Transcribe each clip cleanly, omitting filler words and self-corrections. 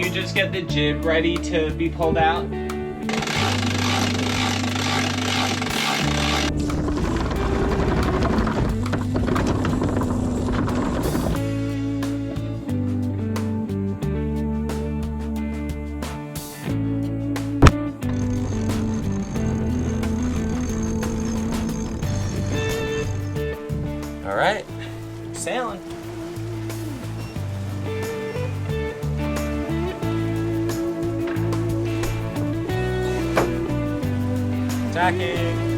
You just get the jib ready to be pulled out. All right, sailing. Tacking.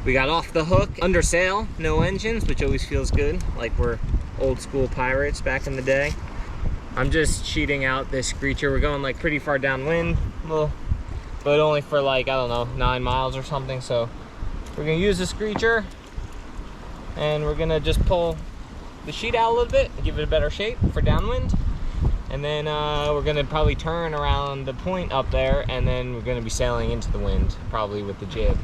We got off the hook, under sail, no engines, which always feels good, like we're old school pirates back in the day. I'm just cheating out this screecher. We're going like pretty far downwind, well, but only for like, I don't know, 9 miles or something. So we're gonna use the screecher and we're gonna just pull the sheet out a little bit, give it a better shape for downwind. And then we're gonna probably turn around the point up there and then we're gonna be sailing into the wind, probably with the jib.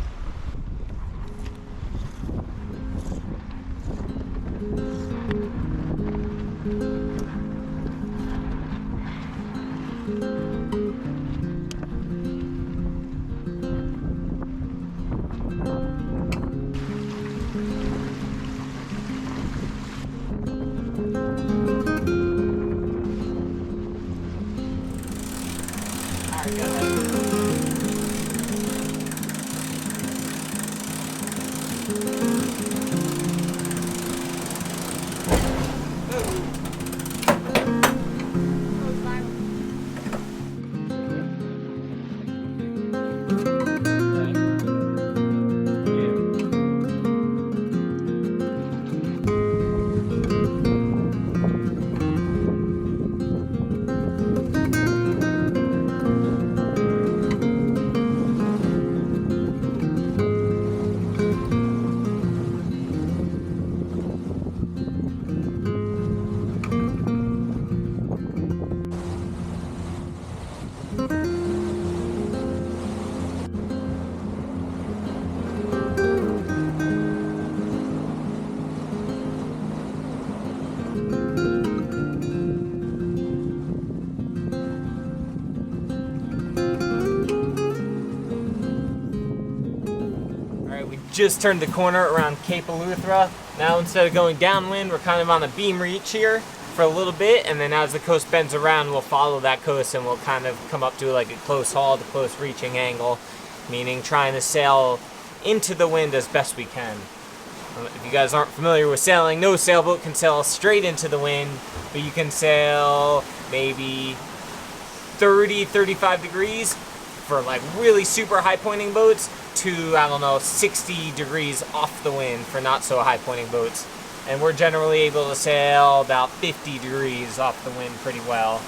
Just turned the corner around Cape Eleuthera. Now instead of going downwind, we're kind of on a beam reach here for a little bit, and then as the coast bends around, we'll follow that coast and we'll kind of come up to like a close haul, to close reaching angle, meaning trying to sail into the wind as best we can. If you guys aren't familiar with sailing, no sailboat can sail straight into the wind, but you can sail maybe 30-35 degrees for like really super high pointing boats, to, I don't know, 60 degrees off the wind for not so high pointing boats. And we're generally able to sail about 50 degrees off the wind pretty well.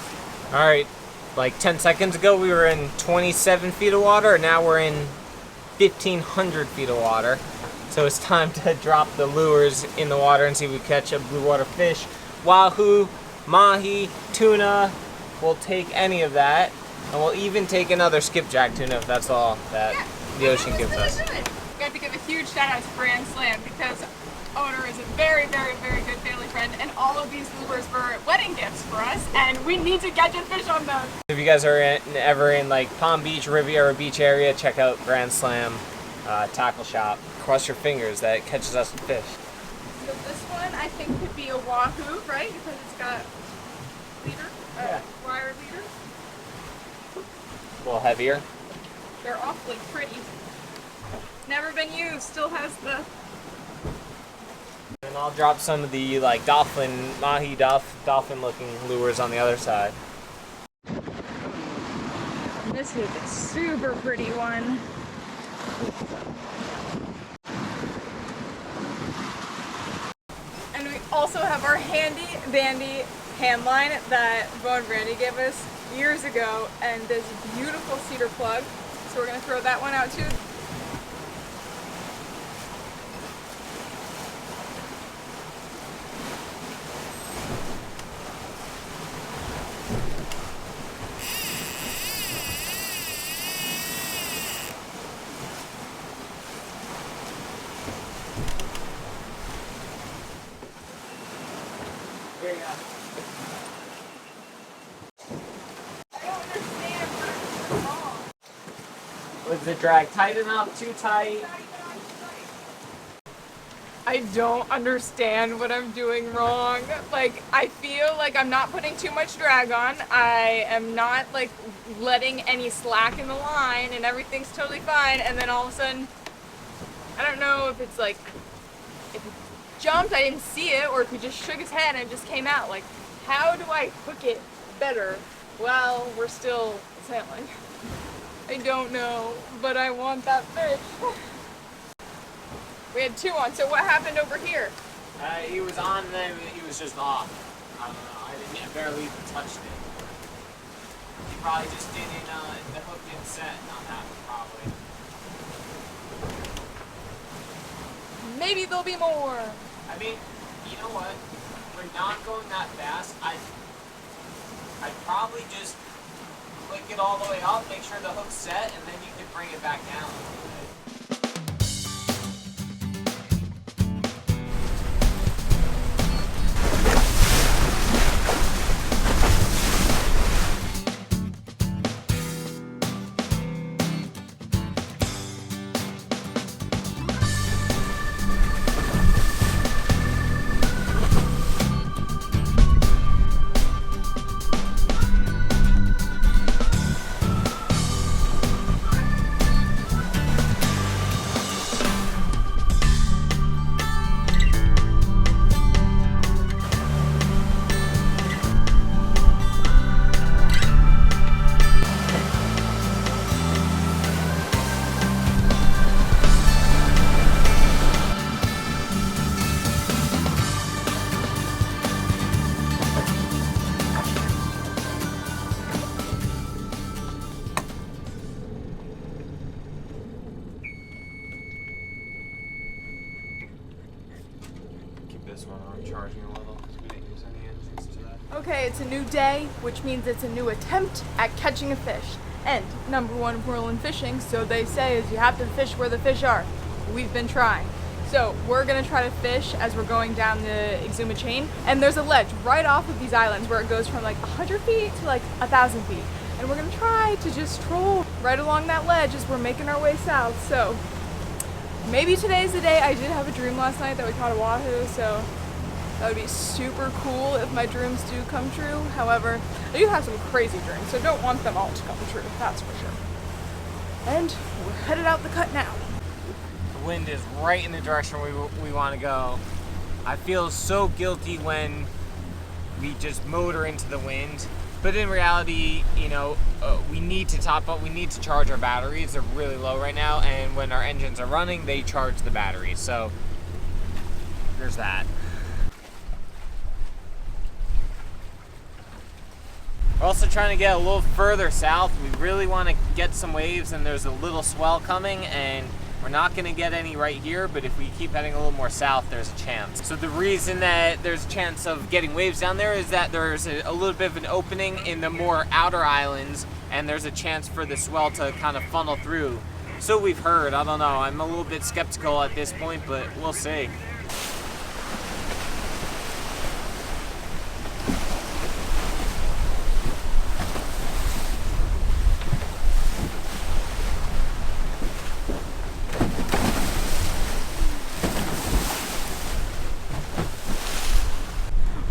All right, like 10 seconds ago we were in 27 feet of water, and now we're in 1,500 feet of water. So it's time to drop the lures in the water and see if we catch a blue water fish. Wahoo, mahi, tuna, we'll take any of that. And we'll even take another skipjack tuna if that's all that the ocean gives us. We have to give a huge shout out to Grand Slam, because owner is a very, very, very good family friend, and all of these lures were wedding gifts for us, and we need to catch a fish on them. If you guys are ever in like Palm Beach, Riviera Beach area, check out Grand Slam tackle shop. Cross your fingers that it catches us a fish. So this one I think could be a wahoo, right? Because it's got leader, wire leader. A little heavier. They're awfully pretty. Never been used, still has the... And I'll drop some of the like dolphin, mahi dolphin looking lures on the other side. This is a super pretty one. And we also have our handy dandy hand line that Bo and Brandy gave us years ago, and this beautiful cedar plug. So we're gonna throw that one out too. Here you go. I don't understand what's wrong. Was the drag tight enough? Too tight? I don't understand what I'm doing wrong. Like, I feel like I'm not putting too much drag on. I am not like letting any slack in the line, and everything's totally fine. And then all of a sudden, I don't know if it's like, if he jumped, I didn't see it, or if he just shook his head and it just came out. Like, how do I hook it better while we're still sailing? I don't know, but I want that fish. We had two on, so what happened over here? He was on, then he was just off. I don't know. I barely even touched it. He probably just didn't, the hook didn't set on that one, probably. Maybe there'll be more. I mean, you know what? We're not going that fast. I'd probably just click it all the way up, make sure the hook's set, and then you can bring it back down. This one on charging a little because we didn't use any engines to that. Okay, it's a new day, which means it's a new attempt at catching a fish. And number one rule in fishing, so they say, is you have to fish where the fish are. We've been trying. So we're gonna try to fish as we're going down the Exuma chain. And there's a ledge right off of these islands where it goes from like 100 feet to like 1,000 feet. And we're gonna try to just troll right along that ledge as we're making our way south. So maybe today's the day. I did have a dream last night that we caught a wahoo, so that would be super cool if my dreams do come true. However, I do have some crazy dreams, so don't want them all to come true, that's for sure. And we're headed out the cut now. The wind is right in the direction we want to go. I feel so guilty when we just motor into the wind. But in reality, you know, we need to top up, we need to charge our batteries. They're really low right now, and when our engines are running, they charge the batteries. So there's that. We're also trying to get a little further south. We really want to get some waves, and there's a little swell coming, and we're not going to get any right here, but if we keep heading a little more south, there's a chance. So the reason that there's a chance of getting waves down there is that there's a little bit of an opening in the more outer islands, and there's a chance for the swell to kind of funnel through. So we've heard. I don't know. I'm a little bit skeptical at this point, but we'll see.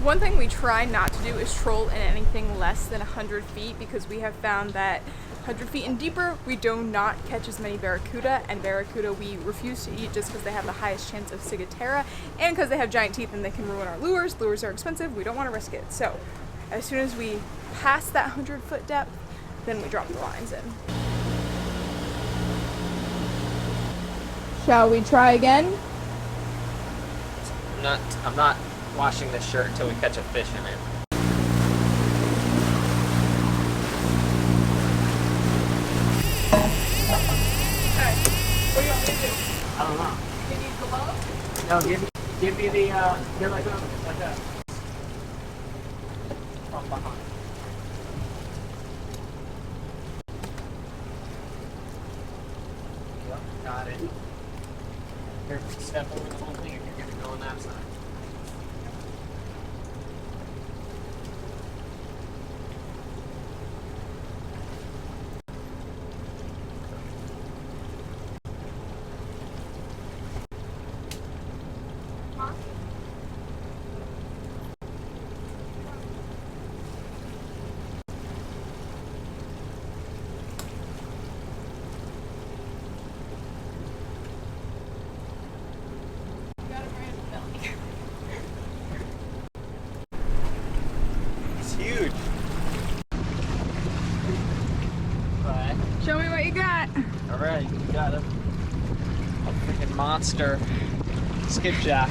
One thing we try not to do is troll in anything less than 100 feet because we have found that 100 feet and deeper, we do not catch as many barracuda, and barracuda we refuse to eat just because they have the highest chance of ciguatera and because they have giant teeth and they can ruin our lures. Lures are expensive, we don't want to risk it. So as soon as we pass that 100-foot depth, then we drop the lines in. Shall we try again? I'm not washing this shirt until we catch a fish in it. Okay. What do you want me to do? I don't know. You need gloves? No, give me the here like that. From behind. Yep, got it. Here, step over the whole thing if you're gonna go on that side. It's huge. But Show me what you got. all right, you got a freaking monster skipjack.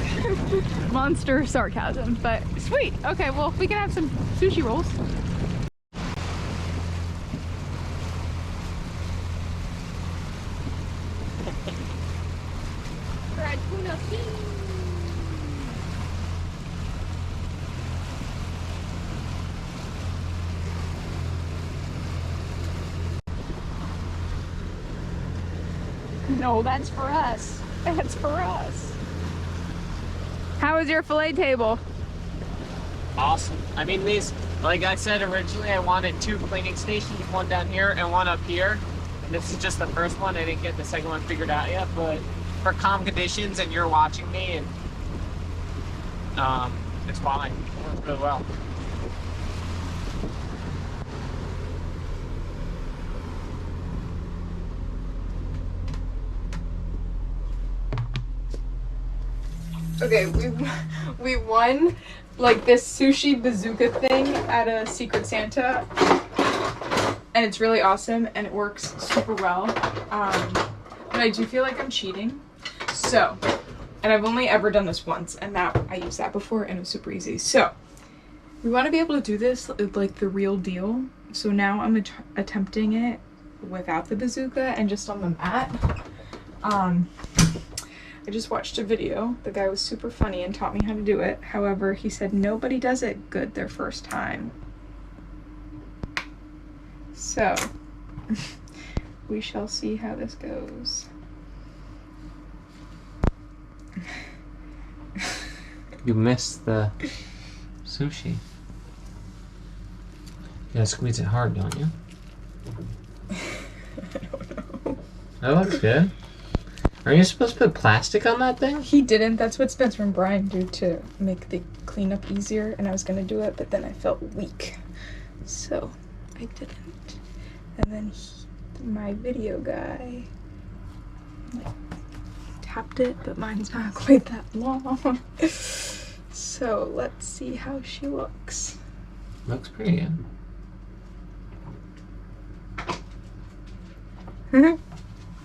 Monster sarcasm, but sweet. Okay, well, we can have some sushi rolls. Fried tuna fish. No, that's for us. That's for us. How was your fillet table? Awesome. I mean, these, like I said originally, I wanted 2 cleaning stations, one down here and one up here. And this is just the first one. I didn't get the second one figured out yet, but for calm conditions and you're watching me, and it's fine. It works really well. Okay, we won like this sushi bazooka thing at a Secret Santa, and it's really awesome and it works super well. But I do feel like I'm cheating. So, and I've only ever done this once, and that I used that before and it was super easy. So, we want to be able to do this like the real deal. So now I'm attempting it without the bazooka and just on the mat. I just watched a video. The guy was super funny and taught me how to do it. However, he said nobody does it good their first time. So, we shall see how this goes. You missed the sushi. You gotta squeeze it hard, don't you? I don't know. That looks good. Aren't you supposed to put plastic on that thing? He didn't. That's what Spencer and Brian do to make the cleanup easier, and I was gonna do it, but then I felt weak. So, I didn't. And then my video guy like tapped it, but mine's not quite that long. So, let's see how she looks. Looks pretty good.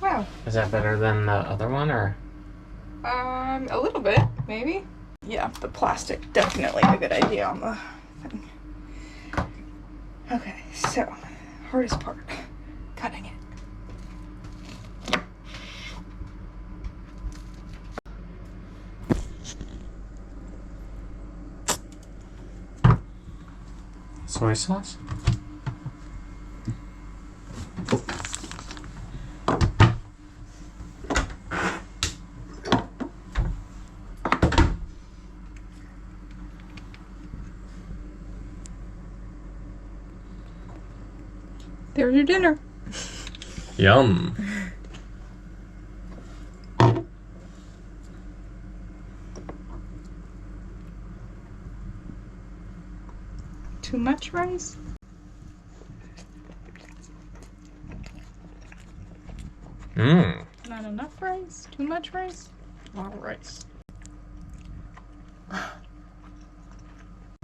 Wow. Is that better than the other one, or? A little bit, maybe. Yeah, the plastic, definitely a good idea on the thing. Okay, so, hardest part, cutting it. Soy sauce? There's your dinner. Yum. Too much rice? Mmm. Not enough rice? Too much rice? A lot of rice.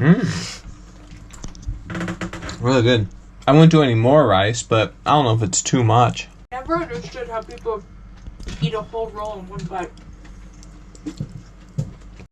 Mmm. Really good. I wouldn't do any more rice, but I don't know if it's too much. Never understood how people eat a whole roll in one bite.